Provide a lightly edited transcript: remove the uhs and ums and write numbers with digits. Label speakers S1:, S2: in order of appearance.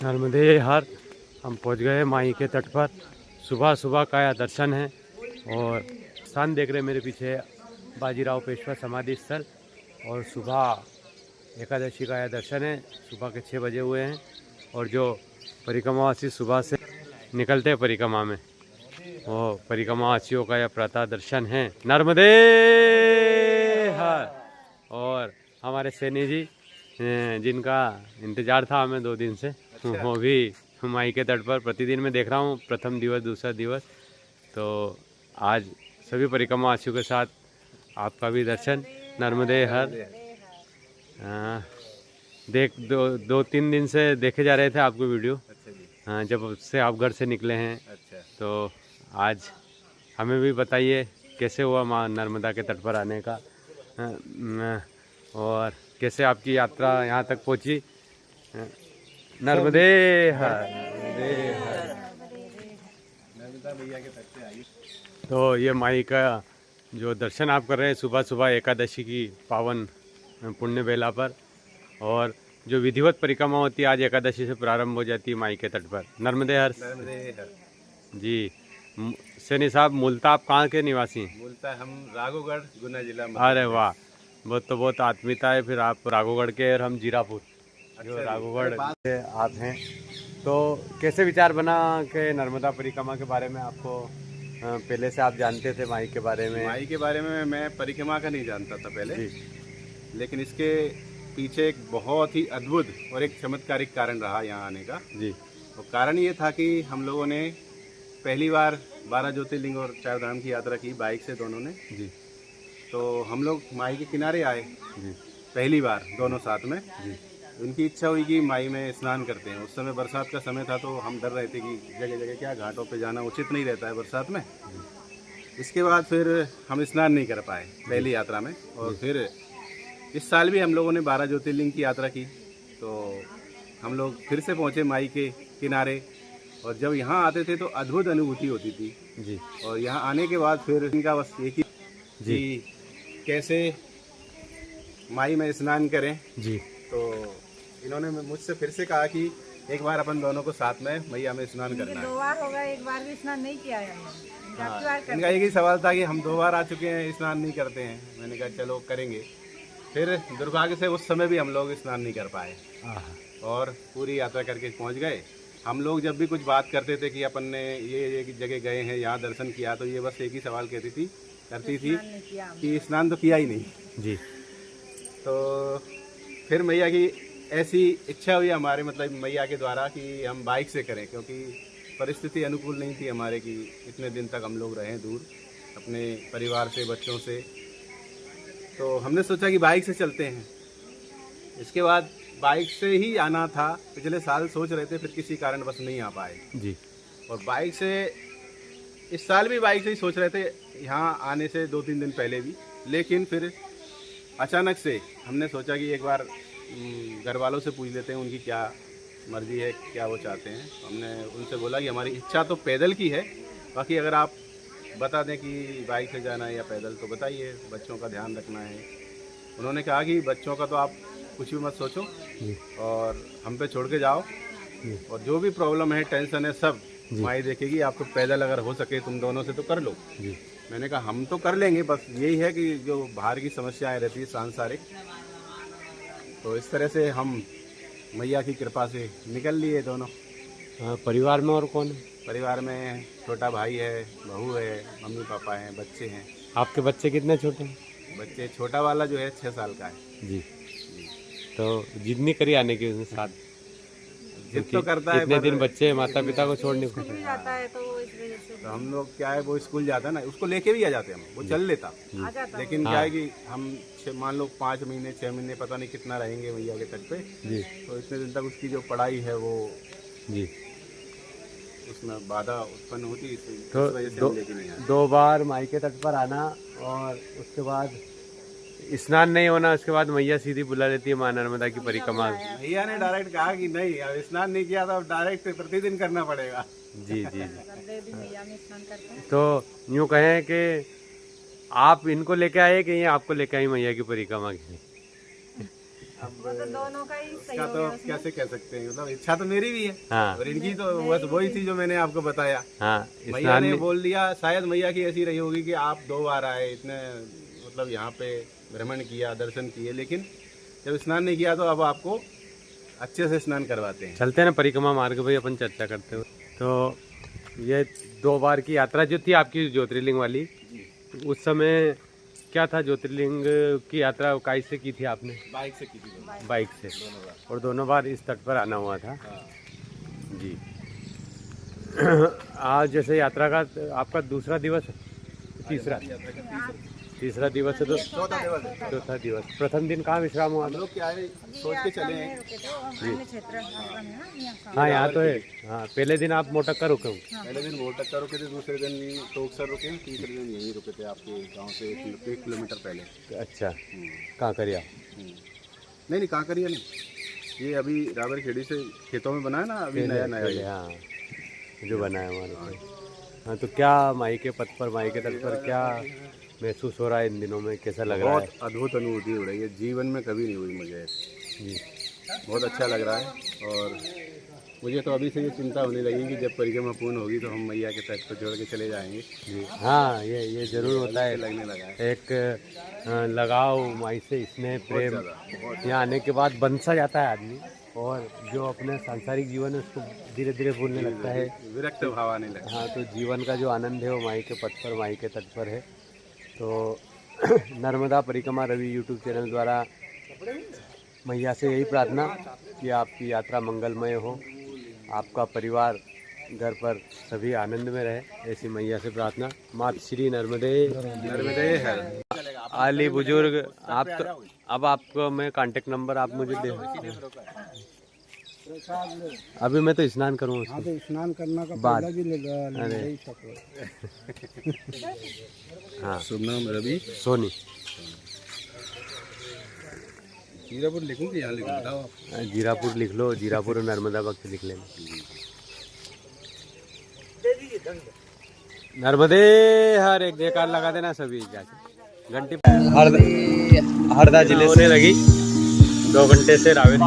S1: नर्मदे हर हम पहुंच गए माई के तट पर। सुबह सुबह का यह दर्शन है और स्थान देख रहे मेरे पीछे बाजीराव पेशवा समाधि स्थल। और सुबह एकादशी का यह दर्शन है। सुबह के 6 बजे हुए हैं और जो परिक्रमावासी सुबह से निकलते हैं परिक्रमा में, वो परिक्रमावासियों का यह प्रातः दर्शन है। नर्मदे हर। और हमारे सैनी जी जिनका इंतज़ार था हमें 2 दिन से, वो भी माई के तट पर प्रतिदिन मैं देख रहा हूँ, प्रथम दिवस दूसरा दिवस। तो आज सभी परिक्रमावासियों के साथ आपका भी दर्शन। नर्मदे हर। देख 2-3 दिन से देखे जा रहे थे आपको वीडियो। हाँ, जब से आप घर से निकले हैं। तो आज हमें भी बताइए कैसे हुआ माँ नर्मदा के तट पर आने का, और कैसे आपकी यात्रा यहाँ तक पहुँची। नर्मदे हर। नर्मदा मैया के तट पे आई। तो ये माई का जो दर्शन आप कर रहे हैं सुबह सुबह एकादशी की पावन पुण्य बेला पर, और जो विधिवत परिक्रमा होती है आज एकादशी से प्रारंभ हो जाती है माई के तट पर। नर्मदे हर जी। सैनी साहब, मूलतः आप कहाँ के निवासी हैं?
S2: मूलतः हम राघोगढ़, गुना जिला।
S1: अरे वाह, बहुत आत्मीयता है फिर। आप राघोगढ़ के और हम जीरापुर, जो राघोगढ़ से आप हैं। तो कैसे विचार बना कि नर्मदा परिक्रमा के बारे में आपको पहले से आप जानते थे माई के बारे में?
S2: माई के बारे में मैं परिक्रमा का नहीं जानता था पहले, लेकिन इसके पीछे एक बहुत ही अद्भुत और एक चमत्कारिक कारण रहा यहाँ आने का
S1: जी।
S2: और कारण ये था कि हम लोगों ने पहली बार 12 ज्योतिर्लिंग और 4 धाम की यात्रा की बाइक से दोनों ने
S1: जी।
S2: तो हम लोग माई के किनारे आए
S1: जी।
S2: पहली बार दोनों साथ में
S1: जी।
S2: उनकी इच्छा हुई कि माई में स्नान करते हैं। उस समय बरसात का समय था तो हम डर रहे थे कि जगह जगह क्या घाटों पे जाना उचित नहीं रहता है बरसात में। इसके बाद फिर हम स्नान नहीं कर पाए पहली यात्रा में, और फिर इस साल भी हम लोगों ने 12 ज्योतिर्लिंग की यात्रा की। तो हम लोग फिर से पहुँचे माई के किनारे, और जब यहाँ आते थे तो अद्भुत अनुभूति होती थी
S1: जी।
S2: और यहाँ आने के बाद फिर इनका बस एक ही जी कैसे माई में स्नान करें जी। तो इन्होंने मुझसे फिर से कहा कि एक बार अपन दोनों को साथ में मैया में स्नान करना है।
S3: 2 बार हो गए, एक बार भी स्नान नहीं किया है।
S2: इनका एक ही सवाल था कि हम 2 बार आ चुके हैं, स्नान नहीं करते हैं। मैंने कहा चलो करेंगे। फिर दुर्भाग्य से उस समय भी हम लोग स्नान नहीं कर पाए और पूरी यात्रा करके पहुंच गए। हम लोग जब भी कुछ बात करते थे कि अपन ने ये जगह गए हैं, यहाँ दर्शन किया, तो ये बस एक ही सवाल करती थी कि स्नान तो किया ही नहीं
S1: जी।
S2: तो फिर मैया की ऐसी इच्छा हुई हमारे, मतलब मैया के द्वारा, कि हम बाइक से करें, क्योंकि परिस्थिति अनुकूल नहीं थी हमारे कि इतने दिन तक हम लोग रहें दूर अपने परिवार से, बच्चों से। तो हमने सोचा कि बाइक से चलते हैं। इसके बाद बाइक से ही आना था, पिछले साल सोच रहे थे, फिर किसी कारण बस नहीं आ पाए
S1: जी।
S2: और बाइक से इस साल भी बाइक से ही सोच रहे थे यहाँ आने से 2-3 दिन पहले भी। लेकिन फिर अचानक से हमने सोचा कि एक बार घर वालों से पूछ लेते हैं उनकी क्या मर्जी है, क्या वो चाहते हैं। हमने उनसे बोला कि हमारी इच्छा तो पैदल की है, बाकी अगर आप बता दें कि बाइक से जाना है या पैदल तो बताइए, बच्चों का ध्यान रखना है। उन्होंने कहा कि बच्चों का तो आप कुछ भी मत सोचो और हम पे छोड़ के जाओ, और जो भी प्रॉब्लम है, टेंशन है, सब माई देखेगी। आप तो पैदल अगर हो सके तुम दोनों से तो कर लो। मैंने कहा हम तो कर लेंगे, बस यही है कि जो बाहर की समस्याएं रहती है सांसारिक, तो इस तरह से हम मैया की कृपा से निकल लिए दोनों।
S1: परिवार में और कौन है?
S2: परिवार में छोटा भाई है, बहू है, मम्मी पापा हैं, बच्चे हैं।
S1: आपके बच्चे कितने छोटे हैं?
S2: बच्चे, छोटा वाला जो है 6 साल का है
S1: जी। तो जितनी करी आने की उसके साथ
S2: जिद तो करता है।
S1: इतने दिन बच्चे माता पिता को छोड़ने को
S3: जाता है तो इस वजह से
S2: तो हम लोग क्या है, वो स्कूल जाता है ना, उसको लेके भी आ जाते हैं हम, वो चल लेता। लेकिन क्या है कि हम मान लो 5 महीने 6 महीने पता नहीं कितना रहेंगे मैया के तट पे
S1: जी।
S2: तो इतने दिन तक उसकी जो पढ़ाई है वो
S1: जी
S2: उसमें बाधा उत्पन्न होती,
S1: तो
S2: इस वजह से हम लेके नहीं आए।
S1: 2 बार माई के तट पर आना और उसके बाद स्नान नहीं होना, उसके बाद मैया सीधी बुला लेती है माँ नर्मदा की परिक्रमा।
S2: भैया ने डायरेक्ट कहा कि नहीं, अब स्नान नहीं किया तो अब डायरेक्ट प्रतिदिन करना पड़ेगा।
S1: जी जी जी। तो यूँ कहें कि आप इनको लेके आए कि ये आपको लेके आई मैया की परिक्रमा के लिए?
S3: वो तो दोनों का ही सही
S2: इसका
S3: हो
S2: तो
S3: गया उसमें।
S2: कैसे कह सकते हैं, मतलब इच्छा तो मेरी भी है
S1: हाँ
S2: और इनकी तो बस वही थी जो मैंने आपको बताया।
S1: हाँ
S2: मैया
S1: स्नान
S2: ने
S1: भी-
S2: बोल दिया, शायद मैया की ऐसी रही होगी कि आप 2 बार आए, इतने मतलब यहाँ पे भ्रमण किया, दर्शन किए, लेकिन जब स्नान नहीं किया तो अब आपको अच्छे से स्नान करवाते हैं।
S1: चलते हैं ना परिक्रमा मार्ग भाई, अपन चर्चा करते हुए। तो ये 2 बार की यात्रा जो थी आपकी ज्योतिर्लिंग वाली, उस समय क्या था? ज्योतिर्लिंग की यात्रा काई से की थी आपने?
S2: बाइक से की थी
S1: बाइक से, और दोनों बार इस तट पर आना हुआ था जी। आज जैसे यात्रा का आपका दूसरा दिवस है, तीसरा दिवस है, तो चौथा दिवस। प्रथम दिन कहाँ विश्राम हुआ
S2: हम
S1: था?
S2: लोग क्या है, सोच के चले हैं।
S3: रुके थे, वो अन्य क्षेत्र आश्रम है ना, यहाँ का।
S1: हाँ यहाँ तो है। हाँ पहले दिन आप मोटक्का रुके हो?
S2: पहले दिन बोलटक्का रुके थे, दूसरे दिन टोकसर रुके, तीसरे दिन यहीं रुके थे आपके गांव से 1 किलोमीटर पहले।
S1: अच्छा, कहाँ करिया?
S2: नहीं कांकरिया नहीं, ये अभी रावरखेड़ी से खेतों में बना है ना, अभी नया नया
S1: पहले,
S2: ये।
S1: हाँ जो बना है हमारे पे। हाँ तो क्या माई के पथ पर, माई के तट पर क्या महसूस हो रहा है इन दिनों में? कैसा लग रहा है?
S2: बहुत अद्भुत अनुभूति हो रही है, जीवन में कभी नहीं हुई मुझे ऐसी।
S1: जी
S2: बहुत अच्छा लग रहा है और मुझे तो अभी से ये चिंता होने लगी कि जब परिक्रमा पूर्ण होगी तो हम मैया के तट पर जोड़ के चले जाएंगे।
S1: जी हाँ, ये जरूर होता है।
S2: लगने लगा है
S1: एक लगाव माई से, स्नेह प्रेम
S2: ज़्यादा।
S1: यहाँ आने के बाद बन सा जाता है आदमी, और जो अपने सांसारिक जीवन है उसको धीरे धीरे भूलने लगता है।
S2: विरक्त भाव आने लगा।
S1: हाँ तो जीवन का जो आनंद है वो माई के पथ पर, माई के तट पर है। तो नर्मदा परिक्रमा रवि यूट्यूब चैनल द्वारा मैया से यही प्रार्थना कि आपकी यात्रा मंगलमय हो, आपका परिवार घर पर सभी आनंद में रहे, ऐसी मैया से प्रार्थना। मात श्री नर्मदे
S2: नर्मदे है।
S1: आली बुजुर्ग। आप तो अब आपको मैं कांटेक्ट नंबर आप मुझे दे। अभी मैं तो स्नान करूँ उसको।
S4: तो स्नान करना का
S1: बाद।
S4: पहला भी लगा
S1: अरे।
S4: नहीं सकते।
S1: हाँ
S2: शुभ नाम रवि।
S1: सोनी।
S2: जीरापुर लिखूं कि यहाँ लिखूं, बताओ आप।
S1: जीरापुर लिख लो, जीरापुर और नर्मदा भक्त लिख लेना। नर्मदे हर एक जयकार लगा देना सभी जाके। घंटी हरदा जिले से लगी 2 घंटे से रावेर।